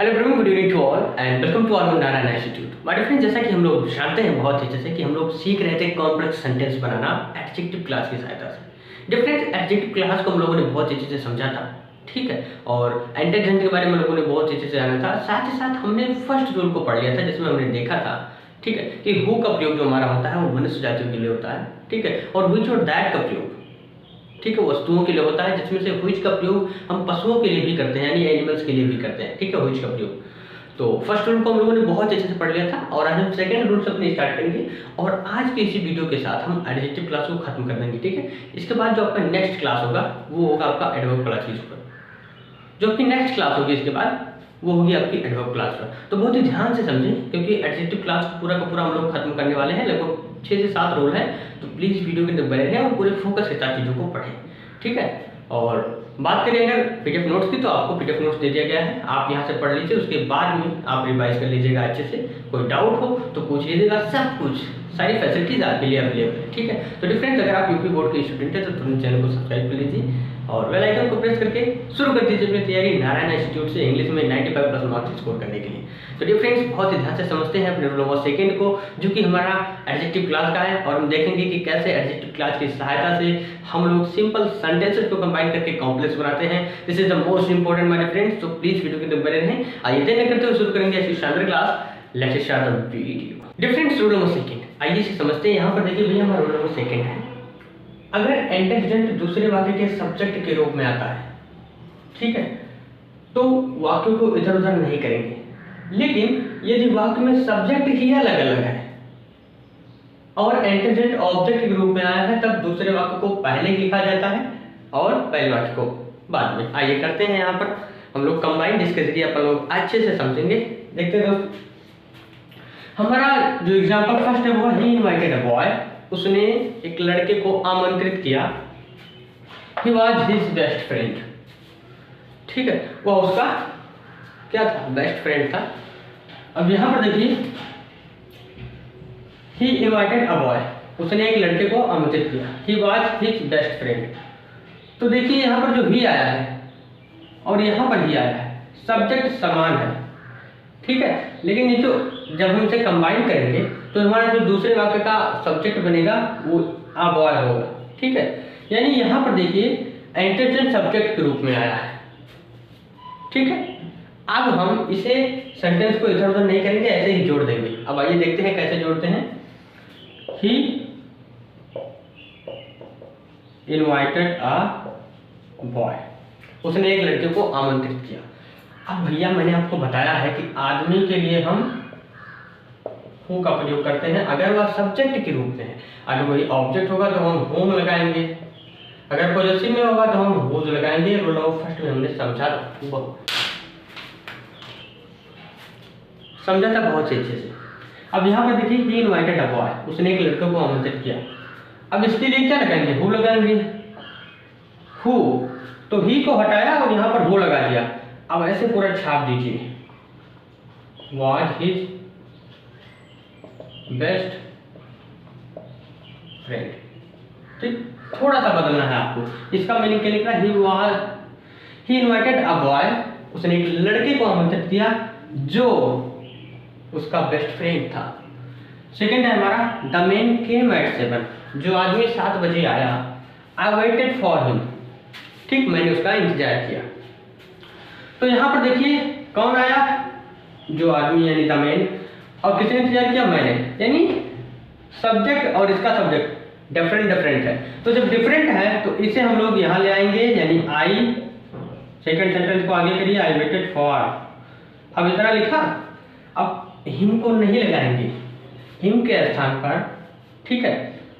Hello everyone, good evening to all and welcome to our Narayan institute. My friends, जैसा कि हम लोग जानते हैं बहुत अच्छे से कि हम लोग सीख रहे थे कॉम्प्लेक्स सेंटेंस बनाना एडजेक्टिव क्लास की सहायता से। डिफरेंट एडजेक्टिव क्लास को हम लोगों ने बहुत अच्छे से समझा था, ठीक है। और एंटरजेंट के बारे में लोगों ने बहुत अच्छे से जाना था। साथ ही साथ हमने फर्स्ट रूल को पढ़ लिया था जिसमें हमने देखा था, ठीक है, कि हु का प्रयोग जो हमारा होता है वो मनुष्य जातियों के लिए होता है, ठीक है, और व्हिच और दैट का प्रयोग, ठीक है, वस्तुओं के लिए होता है, जिसमें से व्हिच का प्रयोग हम पशुओं के लिए भी करते हैं, यानी एनिमल्स के लिए भी करते हैं, ठीक है, व्हिच का प्रयोग। तो फर्स्ट रूल को हम लोगों ने बहुत अच्छे से पढ़ लिया था और आज हम सेकंड रूल से अपनी स्टार्ट करेंगे। और आज के इसी वीडियो के साथ हम एडजेक्टिव क्लास को खत्म कर देंगे, ठीक है। इसके बाद जो आपका नेक्स्ट क्लास होगा वो होगा आपका एडवर्ब क्लास के ऊपर। जो आपकी नेक्स्ट क्लास होगी इसके बाद वो होगी आपकी एडवर्ब क्लास पर। तो बहुत ही ध्यान से समझें क्योंकि एडजेक्टिव क्लास पूरा का पूरा हम लोग खत्म करने वाले हैं। लगभग 6 से 7 रूल है, तो प्लीज़ वीडियो के अंदर बने रहें और पूरे फोकस के साथ चीज़ों को पढ़ें, ठीक है। और बात करें अगर पीडीएफ नोट्स की, तो आपको पीडीएफ नोट्स दे दिया गया है, आप यहाँ से पढ़ लीजिए, उसके बाद में आप रिवाइज कर लीजिएगा अच्छे से। कोई डाउट हो तो पूछ लीजिएगा, सब कुछ सारी फैसिलिटीज आपके लिए अवेलेबल है, ठीक है। तो डिफरेंट अगर आप यूपी बोर्ड के स्टूडेंट हैं तो तुरंत चैनल को सब्सक्राइब कर लीजिए और बेल आइकन को प्रेस करके शुरू कर दीजिए अपनी तैयारी नारायण इंस्टीट्यूट से इंग्लिश में 95+ मार्क्स स्कोर करने के लिए। तो डियर फ्रेंड्स, बहुत ही ध्यान से समझते हैं अपने रूल नंबर सेकंड को, जो कि हमारा एडजेक्टिव क्लास का है। और हम देखेंगे कि कैसे एडजेक्टिव क्लास की सहायता से हम लोग सिंपल सेंटेंसेस को कंबाइन करके कॉम्प्लेक्स बनाते हैं। This is the most important my friends, तो प्लीज वीडियो के अंदर बने रहें। आइए देर न करते हुए शुरू करेंगे ऐसी शानदार class. Let's start the video. Different rule number second, आइए इसे समझते हैं। यहाँ पर देखिए भैया, हमारा रूल नंबर सेकंड है, अगर एंटेजेंट दूसरे वाक्य के सब्जेक्ट के रूप में आता है, ठीक है, तो वाक्यों को इधर उधर नहीं करेंगे। लेकिन यदि वाक्य में सब्जेक्ट ही अलग अलग है और एंटेजेंट ऑब्जेक्ट के रूप में आया है, तब दूसरे वाक्य को पहले लिखा जाता है और पहले वाक्य को बाद में। आइए करते हैं यहाँ पर हम लोग कंबाइन, जिसके जरिए अपन लोग अच्छे से समझेंगे। देखते हैं दोस्तों, हमारा जो एग्जाम्पल फर्स्ट है वो है ही इनवाइटेड अ बॉय। उसने एक लड़के को आमंत्रित किया। He was his best friend, ठीक है, वह उसका क्या था, बेस्ट फ्रेंड था। अब यहां पर देखिए, ही इनवाइटेड अ बॉय, उसने एक लड़के को आमंत्रित किया। He was his best friend. तो देखिए यहां पर जो ही आया है और यहां पर ही आया है, सब्जेक्ट समान है, ठीक है। लेकिन ये जो जब हम इसे कंबाइन करेंगे तो हमारा जो दूसरे वाक्य का सब्जेक्ट बनेगा वो आ बॉय होगा, ठीक है। यानी यहाँ पर देखिए एंटेजेंट सब्जेक्ट के रूप में आया है, ठीक है। अब हम इसे सेंटेंस को इधर उधर नहीं करेंगे, ऐसे ही जोड़ देंगे। अब आइए देखते हैं कैसे जोड़ते हैं। ही इनवाइटेड अ बॉय, उसने एक लड़के को आमंत्रित किया। अब भैया मैंने आपको बताया है कि आदमी के लिए हम हु का प्रयोग करते हैं अगर वह सब्जेक्ट के रूप में है। अगर कोई ऑब्जेक्ट होगा तो हम होम लगाएंगे, अगर पॉजेसिव में होगा तो हम हुज लगाएंगे। रूल नंबर फर्स्ट में हमने समझा था बहुत अच्छे से। अब यहाँ पर देखिए, ही इनवाइटेड अ बॉय, उसने एक लड़के को आमंत्रित किया। अब इसके लिए क्या लगाएंगे, हु लगाएंगे। हु, तो ही को हटाया और यहाँ पर हु लगा दिया। अब ऐसे पूरा छाप दीजिए, वॉज हिज बेस्ट फ्रेंड, ठीक। थोड़ा सा बदलना है आपको, इसका मीनिंग क्या लिखना है, ही इनवाइटेड अ बॉय, उसने एक लड़के को आमंत्रित किया जो उसका बेस्ट फ्रेंड था। सेकंड है हमारा, द मैन केम एट 7, जो आदमी 7 बजे आया। आई वेटेड फॉर हिम, ठीक, मैंने उसका इंतजार किया। तो यहां पर देखिए कौन आया, जो आदमी यानी द मैन, और किसने इंतजार किया, मैंने। यानी सब्जेक्ट और इसका सब्जेक्ट डिफरेंट है। तो जब डिफरेंट है तो इसे हम लोग यहाँ ले आएंगे, यानी आई, सेकंड सेंटेंस को आगे करिए, आई वेटेड फॉर। अब इतना लिखा, अब हिम को नहीं लगाएंगे, हिम के स्थान पर, ठीक है,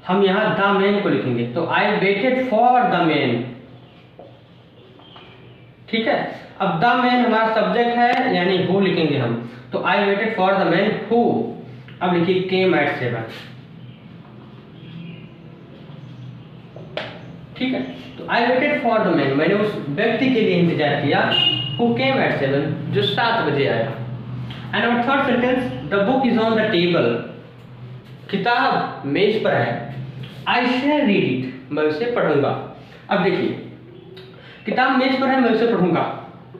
हम यहाँ द मैन को लिखेंगे। तो I waited for the man, ठीक है। अब द मैन हमारा सब्जेक्ट है, यानी हु लिखेंगे हम। तो I waited for the man who, अब लिखिए केम एट 7, ठीक है। तो I waited for the man, मैंने उस व्यक्ति के लिए इंतजार किया, हु केम एट 7, जो 7 बजे आया। And our third sentence, the book is on the table, किताब मेज पर है। आई शैल रीड इट, मैं उसे पढ़ूंगा। अब देखिए, किताब मेज पर है, मैं उसे पढ़ूंगा।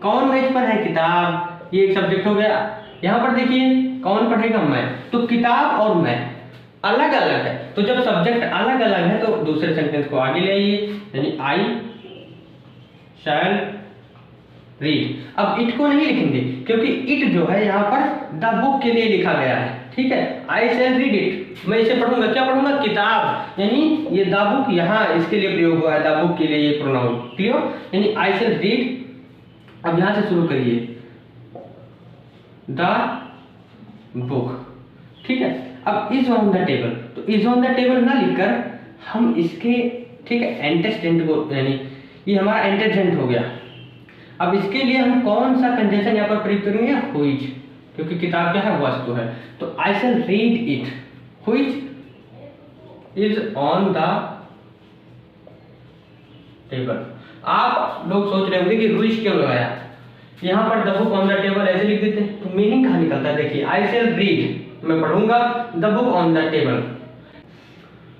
कौन मेज पर है, किताब, ये एक सब्जेक्ट हो गया। यहाँ पर देखिए कौन पढ़ेगा, मैं। तो किताब और मैं अलग अलग है, तो जब सब्जेक्ट अलग अलग है तो दूसरे सेंटेंस को आगे ले आइए, यानी आई शैल रीड। अब इट को नहीं लिखेंगे क्योंकि इट जो है यहाँ पर द बुक के लिए लिखा गया है, ठीक है। आई शैल रीड इट, मैं इसे पढ़ूंगा, क्या पढ़ूंगा, किताब। यानी ये द बुक यहाँ इसके लिए प्रयोग हुआ है, द बुक के लिए ये प्रोनाउन, क्लियर। यानी आई शैल रीड। अब यहाँ से शुरू करिए, द बुक, ठीक है। अब इज ऑन द टेबल, तो इज ऑन द टेबल ना लिखकर हम इसके, ठीक है, एंटेस्टेंट को, यानी ये हमारा एंटेस्टेंट हो गया। अब इसके लिए हम कौन सा कंजंक्शन यहाँ पर प्रयोग करेंगे, व्हिच, क्योंकि किताब क्या है, वस्तु है। तो I shall read it which is on the table. आप लोग सोच रहे होंगे कि व्हिच क्यों लगाया, यहाँ पर the book on the table ऐसे लिख देते हैं तो मीनिंग कहाँ निकलता है। देखिए आई शैल रीड, मैं पढ़ूंगा, the book on the table,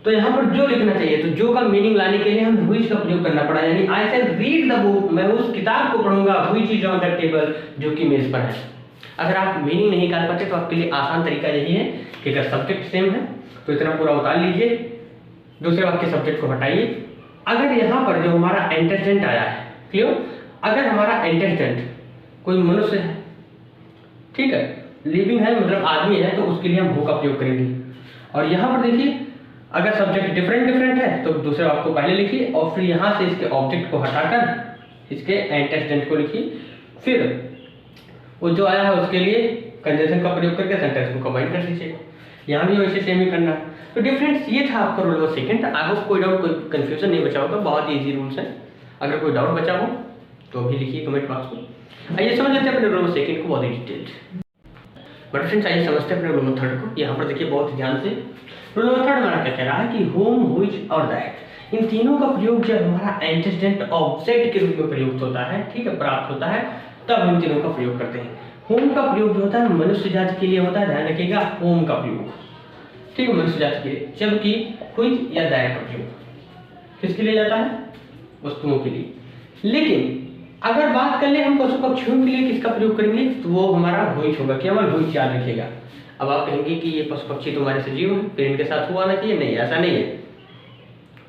तो यहाँ पर जो लिखना चाहिए, तो जो का मीनिंग लाने के लिए हमें व्हिच का प्रयोग करना पड़ा, यानी आई शैल रीड द बुक, मैं उस किताब को पढ़ूंगा, which is on the table, जो कि मेज पर है। अगर आप मीनिंग नहीं निकाल पाते तो आपके लिए आसान तरीका यही है कि अगर सब्जेक्ट सेम है तो इतना पूरा उतार लीजिए, दूसरे वाक्य सब्जेक्ट को हटाइए। अगर यहाँ पर जो हमारा एंटेस्टेंट आया है, क्लियर, अगर हमारा एंटेस्टेंट कोई मनुष्य है, ठीक है, लिविंग है, मतलब आदमी है, तो उसके लिए हम हु का प्रयोग करेंगे। और यहाँ पर देखिए अगर सब्जेक्ट डिफरेंट है तो दूसरे वाक्य को पहले लिखिए और फिर यहाँ से इसके ऑब्जेक्ट को हटाकर इसके एंटेस्टेंट को लिखिए, फिर वो जो आया है उसके लिए कंजंक्शन का प्रयोग करके सेंटेंस को कंबाइन कर दीजिए। यहाँ भी वैसे सेम ही करना है। तो डिफरेंस ये था आपका rule number second. I hope कोई डाउट, कोई कंफ्यूजन नहीं बचा होगा, बहुत ही इजी रूल्स है। अगर कोई डाउट बचा हो तो अभी लिखिए कमेंट बॉक्स में। आइए समझ लेते हैं अपने रूल नंबर सेकंड को बहुत ही डिटेल्ड। बट फ्रेंड्स आइए समझते हैं अपने रूल नंबर थर्ड को। यहाँ पर देखिए बहुत ध्यान से, रूल नंबर थर्ड हमारा क्या कह रहा है कि होम, व्हिच और दैट, इन तीनों का प्रयोग जब हमारा एंटेस्टेंट ऑब्जेक्ट के रूप में प्रयुक्त होता है, ठीक है, प्राप्त होता है, तब इन तीनों का प्रयोग करते हैं। होम का प्रयोग जो होता है मनुष्य जाति के लिए होता है, ध्यान रखिएगा, होम का प्रयोग, ठीक है, मनुष्य जाति के लिए। जबकि व्हिच या दैट का प्रयोग किसके लिए जाता है, वस्तुओं के लिए। लेकिन अगर बात कर ले हम पशु पक्षियों के लिए किसका प्रयोग करेंगे, तो वो हमारा व्हिच होगा, केवल व्हिच याद रखिएगा। अब आप कहेंगे कि ये पशु पक्षी तुम्हारे सजीव है, फिर इनके साथ हुआ ना चाहिए, नहीं, ऐसा नहीं है।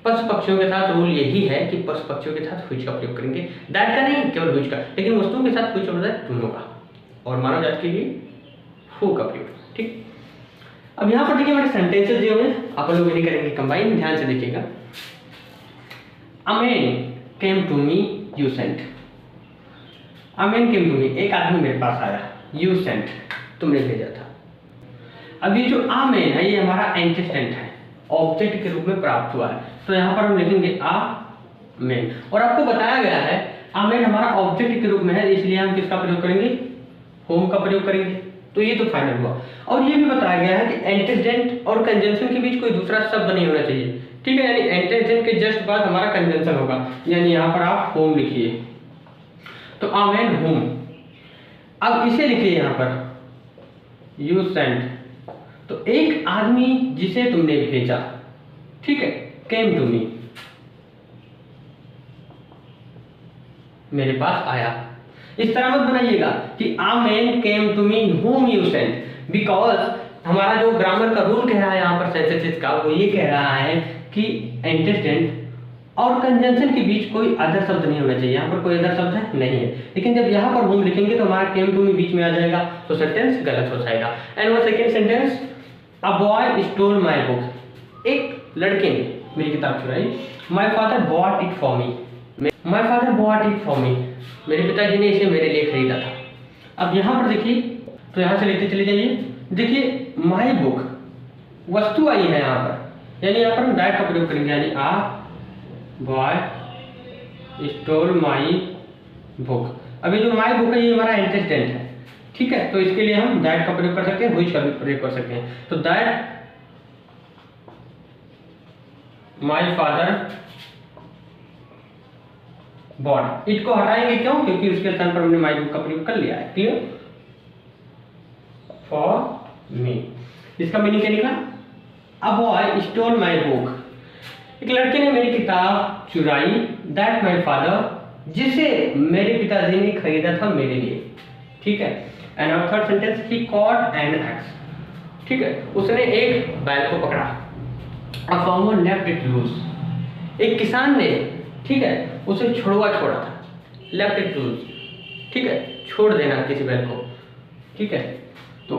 पशु पक्षियों के साथ रूल यही है कि पशु पक्षियों के साथ व्हिच का प्रयोग करेंगे, दैट का नहीं, केवल व्हिच का। लेकिन वस्तुओं के साथ व्हिच और दैट दोनों का, और मानव जाति के लिए हु का प्रयोग, ठीक। अब यहाँ पर देखिए हमारे सेंटेंसेस जो है आप लोग इन्हें करेंगे कंबाइन, ध्यान से देखिएगा। A man came to me, you sent. A man came to me, एक आदमी मेरे पास आया, यू सेंट, तुमने भेजा था। अब ये जो आ मैन है ये हमारा एंटेस्टेंट है, ऑब्जेक्ट के रूप में प्राप्त हुआ है, तो यहाँ पर हम लिखेंगे आ मैन। और आपको बताया गया है आ मैन हमारा ऑब्जेक्ट के रूप में है, इसलिए हम किसका प्रयोग करेंगे, होम का प्रयोग करेंगे। तो ये तो फाइनल हुआ। और ये भी बताया गया है कि एंटेस्टेंट और कंजंक्शन के बीच कोई दूसरा शब्द नहीं होना चाहिए, ठीक है, यानी एंटेस्टेंट के जस्ट बाद हमारा कंजंक्शन होगा, यानी यहाँ पर आप होम लिखिए, तो आ मैन होम। अब इसे लिखिए यहाँ पर यू सेंट, तो एक आदमी जिसे तुमने भेजा, ठीक है, केम टू मी, मेरे पास आया। इस तरह मत बनाइएगा कि a man came to me home you sent, because हमारा जो ग्रामर का रूल कह रहा है यहाँ पर सेंटेंसेस का, वो ये कह रहा है कि एंटेस्टेंट और कंजंक्शन के बीच कोई अदर शब्द नहीं होना चाहिए। यहाँ पर कोई अदर शब्द है नहीं है, लेकिन जब यहाँ पर होम लिखेंगे तो हमारा केम टू मी बीच में आ जाएगा, तो सेंटेंस गलत हो जाएगा। एंड वो second sentence, a boy stole my book, एक लड़के ने मेरी किताब चुराई। My father bought it for me, my father bought it for me, मेरे पिताजी ने इसे मेरे लिए खरीदा था। अब यहाँ पर देखिए, तो यहाँ से लेते चले जाइए, देखिए माय बुक वस्तु आई है यहाँ पर, यानी यहाँ पर हम दैट का प्रयोग करेंगे, यानी आ बॉय स्टोल माई बुक। अभी जो माई बुक है ये हमारा एंटेस्टेंट है, ठीक है, तो इसके लिए हम दैट का प्रयोग कर सकते हैं, व्हिच का भी प्रयोग कर सकते हैं। तो that my father bought, it को हटाएंगे क्यों, क्योंकि उसके स्थान पर हमने माई बुक का प्रयोग कर लिया है, क्लियर, फॉर मी। इसका मीनिंग क्या निकला, a boy stole my book, एक लड़के ने मेरी किताब चुराई, दैट माई फादर, जिसे मेरे पिताजी ने खरीदा था मेरे लिए, ठीक है। And our third sentence, he caught an ox, ठीक है, उसने एक बैल को पकड़ा। A farmer left it loose, एक किसान ने, ठीक है, उसे छोड़ा था, लेफ्ट इट लूज, ठीक है, छोड़ देना किसी बैल को, ठीक है। तो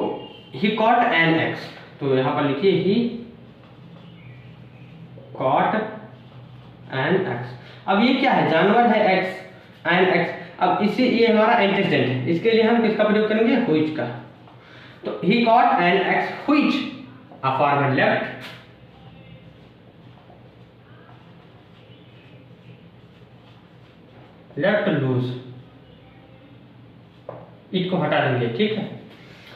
ही कॉट एन एक्स, तो यहां पर लिखिए ही कॉट एन एक्स। अब ये क्या है, जानवर है एक्स, एन एक्स। अब इसे, ये हमारा एंटीसेडेंट है, इसके लिए हम किसका प्रयोग करेंगे, व्हिच का। तो he caught an ox which a farmer left loose, it को हटा देंगे, ठीक है।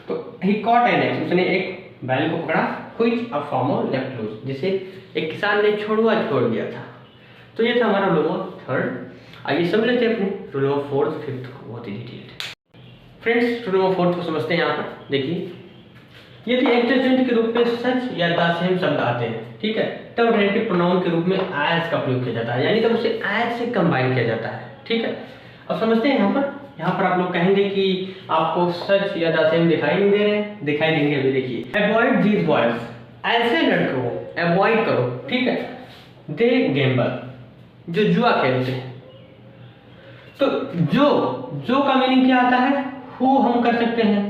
तो ही कॉट एन एक्स, उसने एक बैल को पकड़ा, which a farmer left loose, जिसे एक किसान ने छोड़ दिया था। तो ये था हमारा रूल नंबर थर्ड। आइए समझ लेते हैं अपने रूल नंबर फोर्थ, फिफ्थ को बहुत ही detailed. Friends, rule number fourth को समझते हैं। यहाँ पर देखिए, यदि एंटीसेडेंट के रूप में सच या द सेम शब्द आते हैं, ठीक है, तब रिलेटिव प्रोनाउन के रूप में एज का प्रयोग किया जाता है, यानी तब उसे एज से कंबाइन किया जाता है, ठीक है। अब समझते हैं यहाँ पर आप लोग कहेंगे कि आपको सच या द सेम दिखाई नहीं दे रहे हैं, दिखाई देंगे। अभी देखिए, अवॉइड दीज बॉयज, ऐसे लड़कों को अवॉइड करो, ठीक है, दे गैम्बल, जो जुआ खेलते हैं। तो जो का मीनिंग क्या आता है, हु हम कर सकते हैं,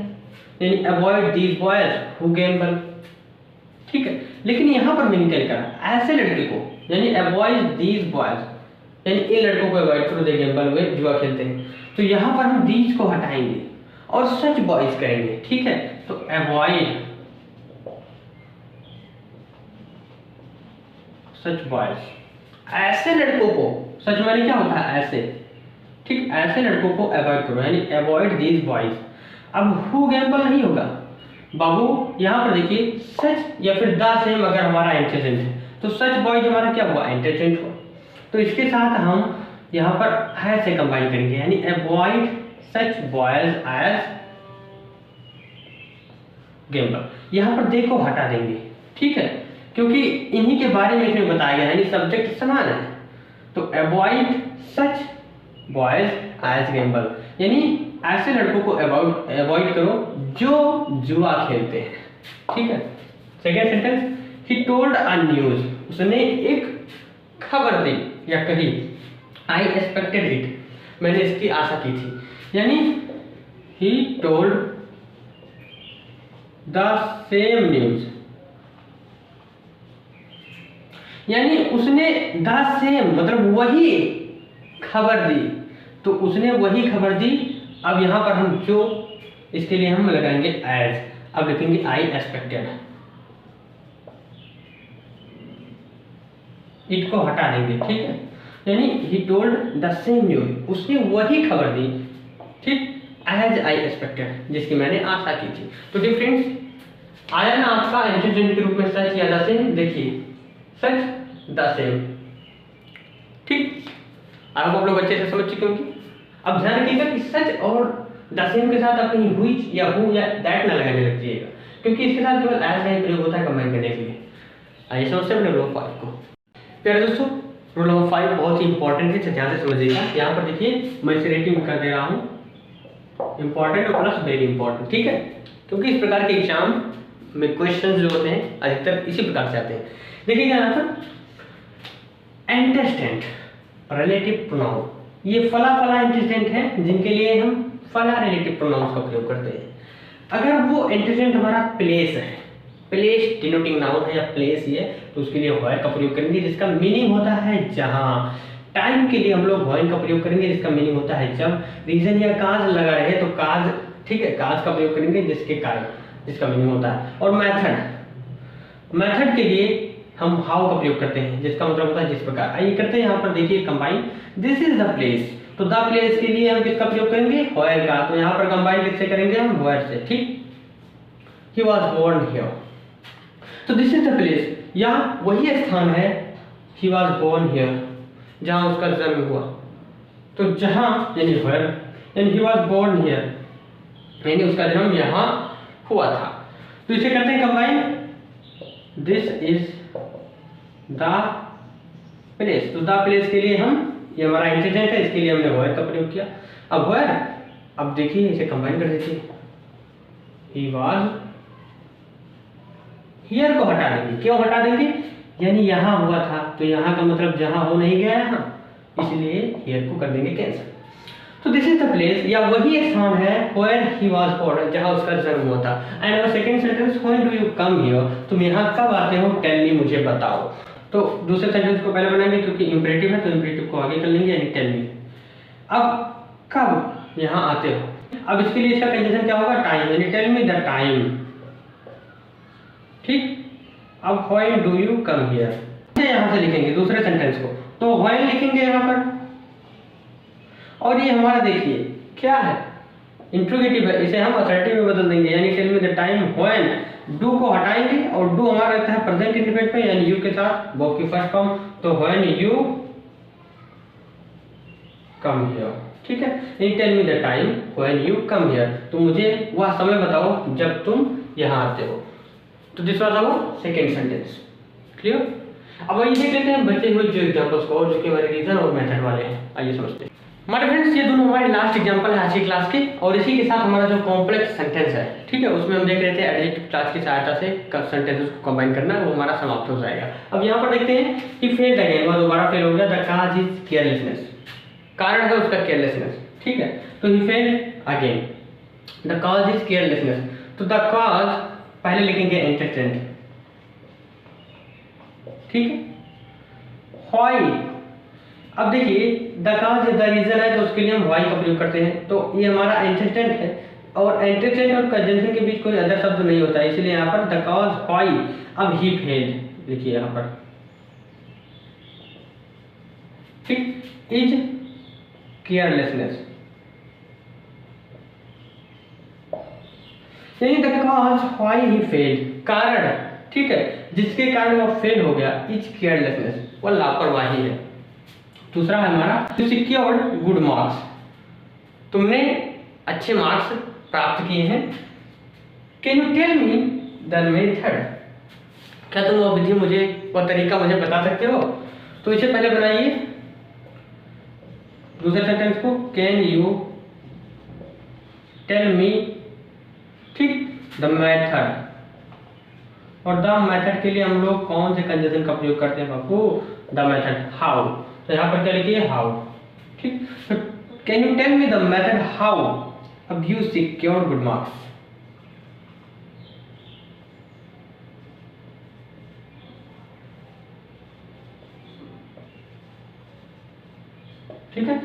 यानी avoid these boys who Gamble, ठीक है। लेकिन यहां पर मीनिंग क्या लिखा है, ऐसे लड़के को, यानी अवॉइड दीज बॉयज, यानी इन लड़कों को अवॉइड करो, दे गैम्बल, वे जुआ खेलते हैं। तो यहां पर हम दीज को हटाएंगे और सच बॉयज करेंगे, ठीक है। तो अवॉइड सच बॉयज, ऐसे लड़कों को, सच माने क्या होता है, ऐसे, ठीक, ऐसे लड़कों को अवॉइड करो, यानी अवॉइड दीज बॉयज। अब हु गैम्बल नहीं होगा बाबू, यहाँ पर देखिए, सच या फिर द सेम अगर हमारा एंटीसेडेंट है, तो सच बॉयज हमारा क्या हुआ, एंटीसेडेंट हुआ। तो इसके साथ हम यहाँ पर एज से कंबाइन करेंगे, यानी avoid such boys as gamble. यहाँ पर दे को हटा देंगे, ठीक है, क्योंकि इन्हीं के बारे में इसमें बताया गया है, यानी सब्जेक्ट समान है। तो avoid such boys as gamble, यानी ऐसे लड़कों को अवॉइड करो जो जुआ खेलते हैं, ठीक है। Second sentence, he told a news, उसने एक खबर दी या कही, आई एक्सपेक्टेड इट, मैंने इसकी आशा की थी, यानी he told the same news, यानी उसने द सेम मतलब वही खबर दी, तो उसने वही खबर दी। अब यहां पर हम जो, इसके लिए हम लगाएंगे एज, अब लिखेंगे आई एक्सपेक्टेड, इट को हटा देंगे, ठीक है, यानी he told the same news, उसने वही खबर दी, ठीक, एज आई एक्सपेक्टेड, जिसकी मैंने आशा की थी। तो डिफरेंस आया ना आपका एंटीसेडेंट के रूप में सच या द सेम। देखिए, सच द सेम, ठीक, आप लोग अच्छे से समझ चुके होंगे। अब ध्यान रखिएगा कि सच और द सेम के साथ अपनी व्हिच या हु या दैट ना लगाने लग जाइएगा, क्योंकि इसके साथ केवल एज का ही प्रयोग होता है कंबाइन करने के लिए। आइए समझते हैं रूल नंबर 5 को। प्यारे दोस्तों, रूल नंबर 5 बहुत ही इंपॉर्टेंट है, ध्यान से समझिएगा। यहाँ पर देखिए, मैं इसे रेटिंग कर दे रहा हूँ इंपॉर्टेंट और प्लस वेरी इंपॉर्टेंट, ठीक है, क्योंकि इस प्रकार के एग्जाम में क्वेश्चन जो होते हैं अधिकतर इसी प्रकार से आते हैं। देखिएगा यहाँ पर एंटीसेडेंट, रिलेटिव प्रोनाउन, ये फला एंटीसेडेंट है जिनके लिए हम फला रिलेटिव प्रोनाउंस का प्रयोग करते हैं। अगर वो एंटीसेडेंट हमारा प्लेस है, प्लेस डिनोटिंग नाउन है या प्लेस ही है, तो उसके लिए व्हेयर का प्रयोग करेंगे, जिसका मीनिंग होता है जहां। टाइम के लिए हम लोग व्हेन का प्रयोग करेंगे, जिसका मीनिंग होता है जब। रीजन या काज लगा रहे तो काज, ठीक है, काज का प्रयोग करेंगे जिसके कारण, जिसका मीनिंग होता है। और मेथड के लिए हम हाउ का प्रयोग करते हैं, जिसका मतलब होता है जिस प्रकार। आइए करते हैं यहाँ पर देखिए combine, this is the place, तो द प्लेस के लिए हम किसका प्रयोग करेंगे, व्हेयर का। तो यहाँ पर कंबाइन किससे करेंगे हम, व्हेयर से, ठीक। ही वाज बोर्न हियर, तो दिस इज द प्लेस, यहाँ वही स्थान है, ही वाज बोर्न हियर, जहाँ उसका जन्म हुआ। तो जहाँ यानी व्हेयर, यानी ही वाज बोर्न हियर, यानी उसका जन्म यहाँ हुआ था। तो इसे करते हैं combine, this is the place, तो द प्लेस के लिए हम, ये हमारा एंटीसेडेंट है, इसके लिए हमने व्हेयर का प्रयोग किया। अब व्हेयर, अब देखिए इसे कंबाइन कर दीजिए, ही वाज हियर को हटा देंगे। क्यों हटा देंगे? यानी यहाँ हुआ था तो यहाँ का मतलब जहाँ हो नहीं गया यहाँ, इसलिए हियर को कर देंगे कैंसिल। तो दिस इज द प्लेस, या वही स्थान है व्हेयर ही वाज बोर्न, जहाँ उसका जन्म हुआ था। And our second sentence, when do you come here, तुम यहाँ कब आते हो, टेल मी, मुझे बताओ। तो दूसरे सेंटेंस को पहले बनाएंगे क्योंकि इंपरेटिव है, तो इंपरेटिव को आगे कर लेंगे, यानी टेल मी। अब कब यहाँ आते हो, अब इसके लिए इसका कंडीशन क्या होगा, टाइम, यानी टेल मी द टाइम। ठीक, अब when do you come here, यहाँ से लिखेंगे दूसरे सेंटेंस को, तो व्हेन लिखेंगे यहाँ पर, और ये हमारा देखिए क्या है, इंट्रोगेटिव है, इसे हम असर्टिव में बदल देंगे, यानी tell me the time when, do को हटाएंगे और डू हमारा रहता है प्रेजेंट इंडिफिनिट में, यानी यू के साथ वर्ब की फर्स्ट फॉर्म, तो व्हेन यू कम हियर। ठीक है, यानी tell me the time when you come here, तो मुझे वह समय बताओ जब तुम यहाँ आते हो। तो this was our second sentence. Clear? अब ये देख लेते हैं बचे हुए जो एग्जांपल्स को, जो कि हमारे रीजन और मेथड वाले हैं। आइए समझते हैं। हमारे फ्रेंड्स, ये दोनों हमारे लास्ट एग्जांपल है आज की क्लास के, और इसी के साथ हमारा जो कॉम्प्लेक्स सेंटेंस है, ठीक है, उसमें हम देख रहे थे एडजेक्टिव क्लास की सहायता से सेंटेंसेस को कंबाइन करना, वो हमारा समाप्त हो जाएगा। अब यहाँ पर देखते हैं कि फेल अगेन, वह दोबारा फेल हो गया। द काज इज केयरलेसनेस, कारण है उसका केयरलेसनेस। ठीक है, तो he fail again, the cause is carelessness, तो द काज पहले लिखेंगे एंटरटेन। ठीक है, व्हाई, अब देखिए द काज द रीजन है, तो उसके लिए हम व्हाई का प्रयोग करते हैं, तो ये हमारा एंटरटेन है, और एंटरटेन और कंजंक्शन के बीच कोई अदर शब्द नहीं होता, इसलिए यहाँ पर द काज व्हाई। अब ही फेल्ड लिखिए यहाँ पर, ठीक, इज केयरलेसनेस, यानी the cause why he failed, कारण, ठीक है, जिसके कारण वो फेल हो गया, इज केयरलेसनेस, वो लापरवाही है। दूसरा है हमारा टू सिक्योर्ड गुड मार्क्स, तुमने अच्छे मार्क्स प्राप्त किए हैं। Can you tell me the method, क्या तुम वो विधि मुझे, वो तरीका मुझे बता सकते हो। तो इसे पहले बनाइए दूसरे सेंटेंस को, कैन यू टेल मी, ठीक, द मेथड, और द मेथड के लिए हम लोग कौन से कंजंक्शन का प्रयोग करते हैं बापू, द मेथड, हाउ, तो यहाँ पर क्या लिखिए हाउ। ठीक, can you tell me the method how अब यू सिक्योर गुड मार्क्स। ठीक है,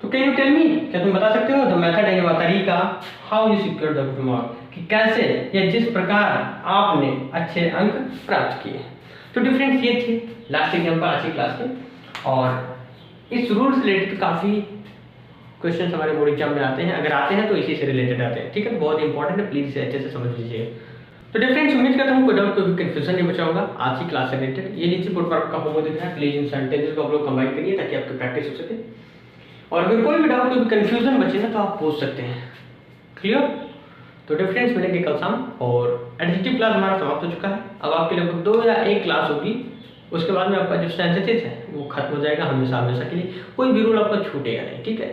तो कैन यू टेल मी, क्या तुम बता सकते हो, द मेथड है वह तरीका, how you secure the good marks, कि कैसे या जिस प्रकार आपने अच्छे अंक प्राप्त किए। तो डिफरेंस ये थे लास्ट एग्जाम्पल आज की क्लास के, और इस रूल से रिलेटेड काफ़ी क्वेश्चन हमारे बोर्ड एग्जाम में आते हैं, अगर आते हैं तो इसी से रिलेटेड आते हैं। ठीक है, बहुत इंपॉर्टेंट है, प्लीज इसे अच्छे से समझ लीजिए। तो डिफरेंस उम्मीद करता हूँ कोई डाउट, कोई भी कंफ्यूजन नहीं बचा होगा आज की क्लास से रिलेटेड। ये नीचे बोर्ड पर आपका होमवर्क दिख रहा है, प्लीज इन सेंटेंसेस को आप लोग कंबाइन करिए ताकि आपकी प्रैक्टिस हो सके, और अगर कोई भी डाउट, कोई भी कंफ्यूजन बचे ना तो आप पूछ सकते हैं। क्लियर? तो डिफरेंस मिलेंगे कल शाम, और एडजेक्टिव क्लास हमारा समाप्त हो चुका है। अब आपके लगभग 2 या 1 क्लास होगी, उसके बाद में आपका जो सेंटेंसेस है वो खत्म हो जाएगा हमेशा हमेशा के लिए, कोई भी रूल आपका छूटेगा नहीं। ठीक है,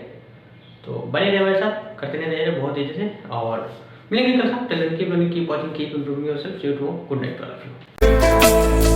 तो बने रहे हमारे साथ, करते रहे बहुत तेजी से, और मिलेंगे कल शाम। Till then keep learning, keep watching, keep improving yourself. See you tomorrow. Good night to all of you.